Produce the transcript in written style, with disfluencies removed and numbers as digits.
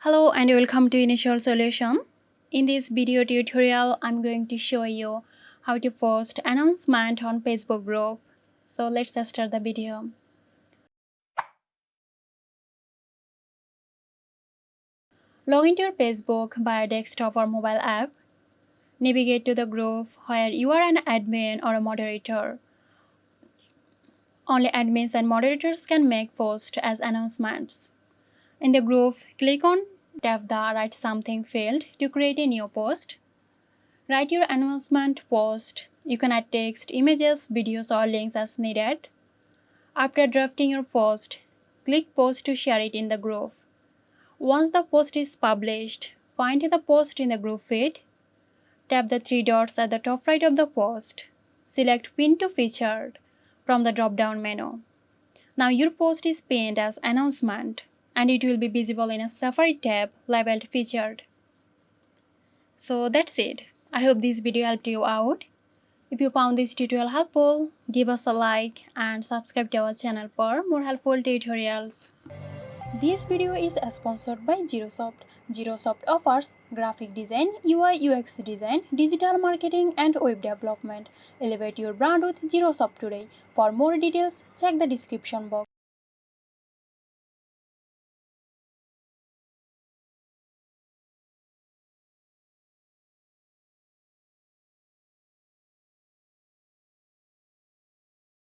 Hello and welcome to Initial Solution. In this video tutorial, I'm going to show you how to post announcement on Facebook group. So let's start the video. Log into your Facebook via desktop or mobile app. Navigate to the group where you are an admin or a moderator. Only admins and moderators can make posts as announcements. In the group, click on tap the Write Something field to create a new post. Write your announcement post. You can add text, images, videos, or links as needed. After drafting your post, click Post to share it in the group. Once the post is published, find the post in the group feed. Tap the three dots at the top right of the post. Select Pin to Featured from the drop-down menu. Now your post is pinned as announcement and it will be visible in a Safari tab labeled Featured. So that's it. I hope this video helped you out. If you found this tutorial helpful, give us a like and subscribe to our channel for more helpful tutorials. This video is sponsored by Zerosoft. Zerosoft offers graphic design, UI UX design, digital marketing and web development. Elevate your brand with Zerosoft today. For more details, check the description box.